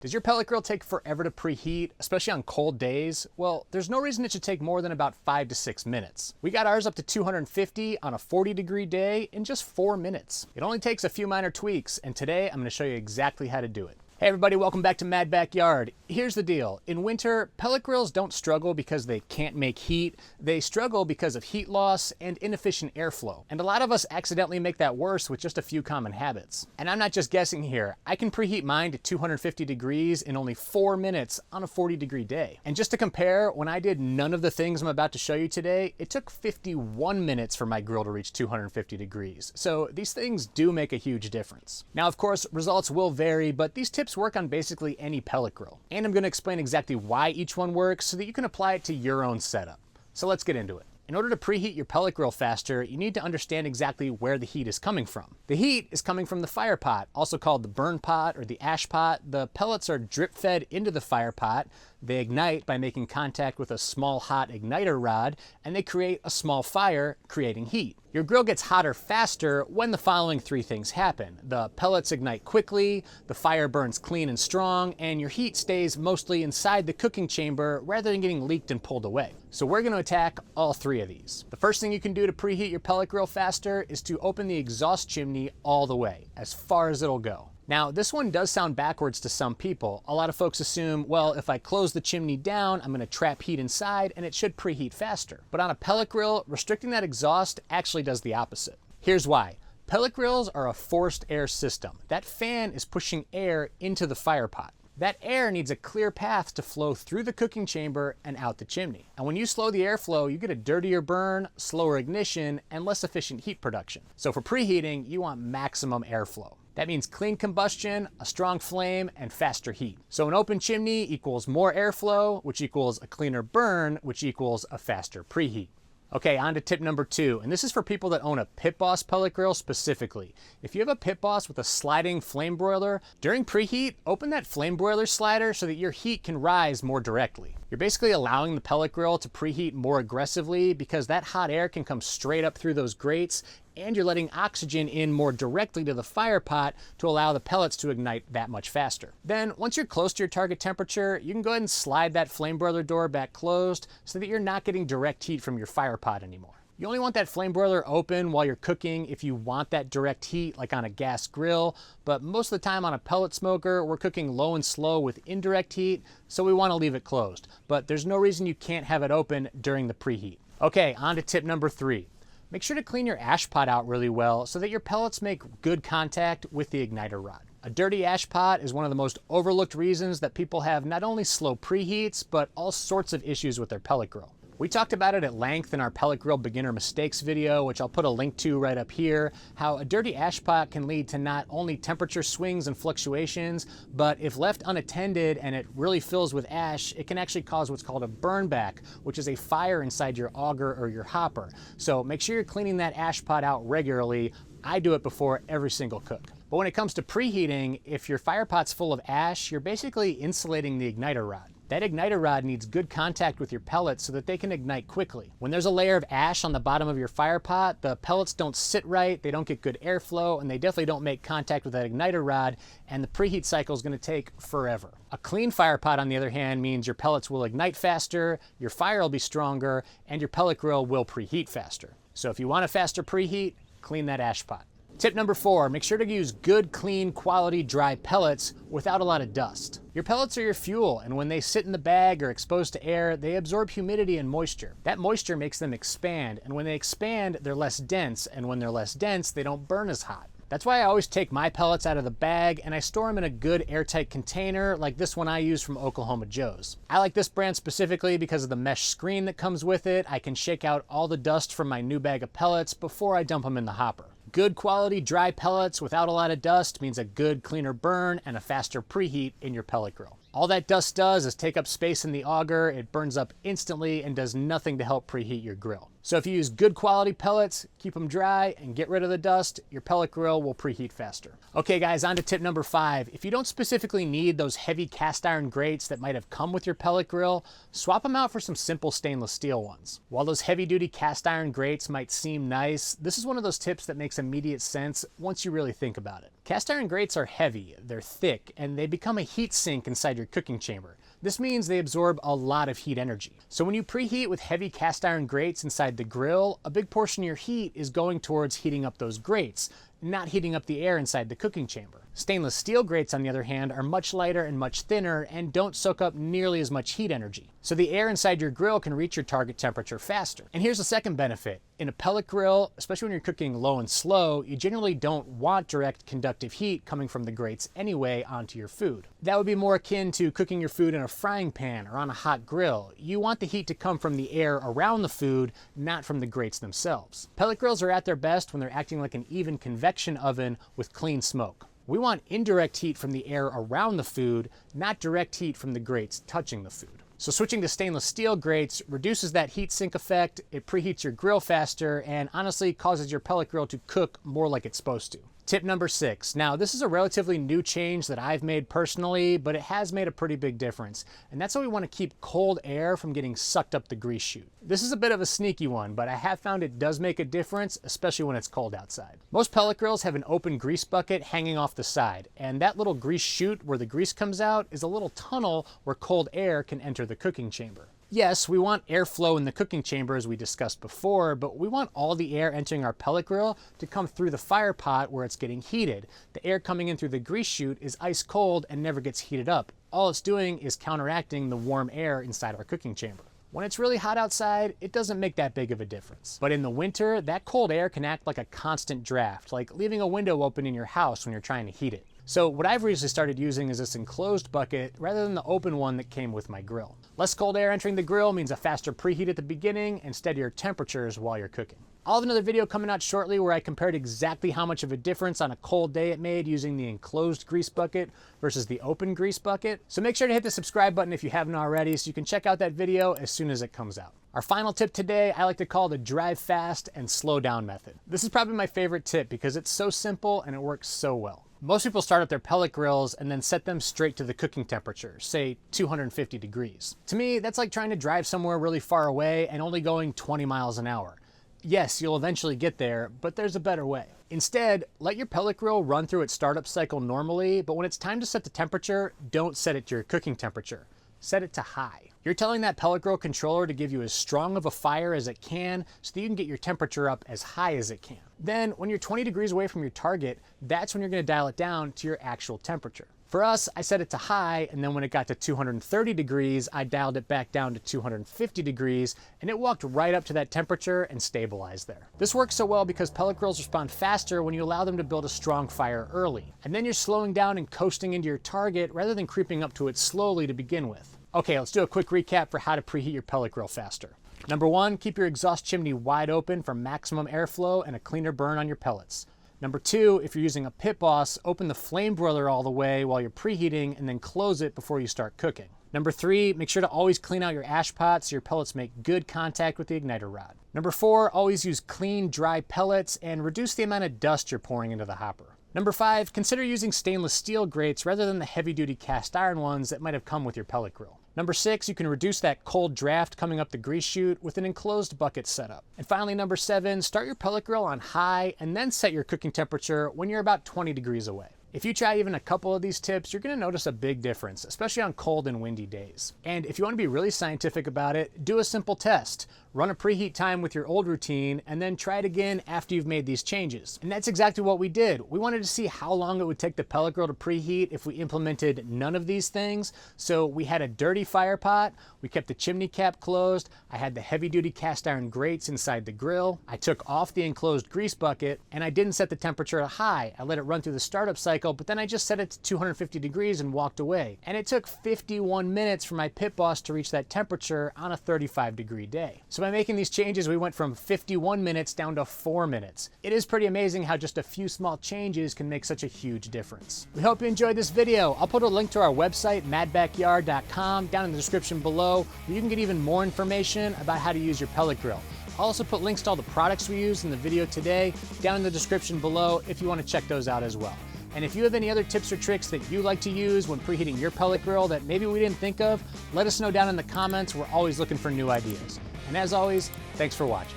Does your pellet grill take forever to preheat, especially on cold days? Well, there's no reason it should take more than about 5 to 6 minutes. We got ours up to 250 on a 40-degree day in just 4 minutes. It only takes a few minor tweaks, and today I'm going to show you exactly how to do it. Hey everybody, welcome back to Mad Backyard. Here's the deal. In winter, pellet grills don't struggle because they can't make heat. They struggle because of heat loss and inefficient airflow. And a lot of us accidentally make that worse with just a few common habits. And I'm not just guessing here. I can preheat mine to 250 degrees in only 4 minutes on a 40-degree day. And just to compare, when I did none of the things I'm about to show you today, it took 51 minutes for my grill to reach 250 degrees. So these things do make a huge difference. Now, of course, results will vary, but these tips work on basically any pellet grill. And I'm going to explain exactly why each one works so that you can apply it to your own setup. So let's get into it. In order to preheat your pellet grill faster, you need to understand exactly where the heat is coming from. The heat is coming from the fire pot, also called the burn pot or the ash pot. The pellets are drip fed into the fire pot. They ignite by making contact with a small hot igniter rod, and they create a small fire, creating heat. Your grill gets hotter faster when the following 3 things happen. The pellets ignite quickly, the fire burns clean and strong, and your heat stays mostly inside the cooking chamber rather than getting leaked and pulled away. So we're going to attack all 3 of these. The first thing you can do to preheat your pellet grill faster is to open the exhaust chimney all the way, as far as it'll go. Now, this one does sound backwards to some people. A lot of folks assume, well, if I close the chimney down, I'm going to trap heat inside and it should preheat faster. But on a pellet grill, restricting that exhaust actually does the opposite. Here's why. Pellet grills are a forced air system. That fan is pushing air into the fire pot. That air needs a clear path to flow through the cooking chamber and out the chimney. And when you slow the airflow, you get a dirtier burn, slower ignition, and less efficient heat production. So for preheating, you want maximum airflow. That means clean combustion, a strong flame, and faster heat. So an open chimney equals more airflow, which equals a cleaner burn, which equals a faster preheat. Okay, on to tip number 2, and this is for people that own a Pit Boss pellet grill specifically. If you have a Pit Boss with a sliding flame broiler, during preheat, open that flame broiler slider so that your heat can rise more directly. You're basically allowing the pellet grill to preheat more aggressively because that hot air can come straight up through those grates, and you're letting oxygen in more directly to the fire pot to allow the pellets to ignite that much faster. Then, once you're close to your target temperature, you can go ahead and slide that flame broiler door back closed so that you're not getting direct heat from your fire pot anymore. You only want that flame broiler open while you're cooking if you want that direct heat, like on a gas grill, but most of the time on a pellet smoker, we're cooking low and slow with indirect heat, so we want to leave it closed. But there's no reason you can't have it open during the preheat. Okay, on to tip number 3. Make sure to clean your ash pot out really well so that your pellets make good contact with the igniter rod. A dirty ash pot is one of the most overlooked reasons that people have not only slow preheats, but all sorts of issues with their pellet grill. We talked about it at length in our pellet grill beginner mistakes video, which I'll put a link to right up here, how a dirty ash pot can lead to not only temperature swings and fluctuations, but if left unattended and it really fills with ash, it can actually cause what's called a burn back, which is a fire inside your auger or your hopper. So make sure you're cleaning that ash pot out regularly. I do it before every single cook. But when it comes to preheating, if your fire pot's full of ash, you're basically insulating the igniter rod. That igniter rod needs good contact with your pellets so that they can ignite quickly. When there's a layer of ash on the bottom of your fire pot, the pellets don't sit right, they don't get good airflow, and they definitely don't make contact with that igniter rod, and the preheat cycle is going to take forever. A clean fire pot, on the other hand, means your pellets will ignite faster, your fire will be stronger, and your pellet grill will preheat faster. So if you want a faster preheat, clean that ash pot. Tip number 4, make sure to use good, clean, quality, dry pellets without a lot of dust. Your pellets are your fuel, and when they sit in the bag or exposed to air, they absorb humidity and moisture. That moisture makes them expand, and when they expand, they're less dense, and when they're less dense, they don't burn as hot. That's why I always take my pellets out of the bag and I store them in a good airtight container like this one I use from Oklahoma Joe's. I like this brand specifically because of the mesh screen that comes with it. I can shake out all the dust from my new bag of pellets before I dump them in the hopper. Good quality dry pellets without a lot of dust means a good cleaner burn and a faster preheat in your pellet grill. All that dust does is take up space in the auger, it burns up instantly and does nothing to help preheat your grill. So if you use good quality pellets, keep them dry, and get rid of the dust, your pellet grill will preheat faster. Okay guys, on to tip number 5. If you don't specifically need those heavy cast iron grates that might have come with your pellet grill, swap them out for some simple stainless steel ones. While those heavy duty cast iron grates might seem nice, this is one of those tips that makes immediate sense once you really think about it. Cast iron grates are heavy, they're thick, and they become a heat sink inside your cooking chamber. This means they absorb a lot of heat energy. So when you preheat with heavy cast iron grates inside the grill, a big portion of your heat is going towards heating up those grates, not heating up the air inside the cooking chamber. Stainless steel grates, on the other hand, are much lighter and much thinner and don't soak up nearly as much heat energy. So the air inside your grill can reach your target temperature faster. And here's the second benefit. In a pellet grill, especially when you're cooking low and slow, you generally don't want direct conductive heat coming from the grates anyway onto your food. That would be more akin to cooking your food in a frying pan or on a hot grill. You want the heat to come from the air around the food, not from the grates themselves. Pellet grills are at their best when they're acting like an even convection oven with clean smoke. We want indirect heat from the air around the food, not direct heat from the grates touching the food. So switching to stainless steel grates reduces that heat sink effect, it preheats your grill faster, and honestly causes your pellet grill to cook more like it's supposed to. Tip number 6. Now, this is a relatively new change that I've made personally, but it has made a pretty big difference. And that's how we want to keep cold air from getting sucked up the grease chute. This is a bit of a sneaky one, but I have found it does make a difference, especially when it's cold outside. Most pellet grills have an open grease bucket hanging off the side, and that little grease chute where the grease comes out is a little tunnel where cold air can enter the cooking chamber. Yes, we want airflow in the cooking chamber as we discussed before, but we want all the air entering our pellet grill to come through the fire pot where it's getting heated. The air coming in through the grease chute is ice cold and never gets heated up. All it's doing is counteracting the warm air inside our cooking chamber. When it's really hot outside, it doesn't make that big of a difference. But in the winter, that cold air can act like a constant draft, like leaving a window open in your house when you're trying to heat it. So what I've recently started using is this enclosed bucket rather than the open one that came with my grill. Less cold air entering the grill means a faster preheat at the beginning and steadier temperatures while you're cooking. I'll have another video coming out shortly where I compared exactly how much of a difference on a cold day it made using the enclosed grease bucket versus the open grease bucket. So make sure to hit the subscribe button if you haven't already so you can check out that video as soon as it comes out. Our final tip today, I like to call the drive fast and slow down method. This is probably my favorite tip because it's so simple and it works so well. Most people start up their pellet grills and then set them straight to the cooking temperature, say 250 degrees. To me, that's like trying to drive somewhere really far away and only going 20 miles an hour. Yes, you'll eventually get there, but there's a better way. Instead, let your pellet grill run through its startup cycle normally, but when it's time to set the temperature, don't set it to your cooking temperature. Set it to high. You're telling that pellet grill controller to give you as strong of a fire as it can so that you can get your temperature up as high as it can. Then, when you're 20 degrees away from your target, that's when you're going to dial it down to your actual temperature. For us, I set it to high, and then when it got to 230 degrees, I dialed it back down to 250 degrees, and it walked right up to that temperature and stabilized there. This works so well because pellet grills respond faster when you allow them to build a strong fire early. And then you're slowing down and coasting into your target rather than creeping up to it slowly to begin with. Okay, let's do a quick recap for how to preheat your pellet grill faster. Number 1, keep your exhaust chimney wide open for maximum airflow and a cleaner burn on your pellets. Number 2, if you're using a pit boss, open the flame broiler all the way while you're preheating and then close it before you start cooking. Number 3, make sure to always clean out your ash pot so your pellets make good contact with the igniter rod. Number 4, always use clean, dry pellets and reduce the amount of dust you're pouring into the hopper. Number 5, consider using stainless steel grates rather than the heavy-duty cast iron ones that might have come with your pellet grill. Number 6, you can reduce that cold draft coming up the grease chute with an enclosed bucket setup. And finally, number 7, start your pellet grill on high and then set your cooking temperature when you're about 20 degrees away. If you try even a couple of these tips, you're going to notice a big difference, especially on cold and windy days. And if you want to be really scientific about it, do a simple test. Run a preheat time with your old routine and then try it again after you've made these changes. And that's exactly what we did. We wanted to see how long it would take the pellet grill to preheat if we implemented none of these things. So we had a dirty fire pot, we kept the chimney cap closed, I had the heavy duty cast iron grates inside the grill, I took off the enclosed grease bucket, and I didn't set the temperature to high. I let it run through the startup cycle, but then I just set it to 250 degrees and walked away. And it took 51 minutes for my pit boss to reach that temperature on a 35-degree day. So by making these changes, we went from 51 minutes down to 4 minutes. It is pretty amazing how just a few small changes can make such a huge difference. We hope you enjoyed this video. I'll put a link to our website, madbackyard.com, down in the description below, where you can get even more information about how to use your pellet grill. I'll also put links to all the products we used in the video today down in the description below if you want to check those out as well. And if you have any other tips or tricks that you like to use when preheating your pellet grill that maybe we didn't think of, let us know down in the comments. We're always looking for new ideas. And as always, thanks for watching.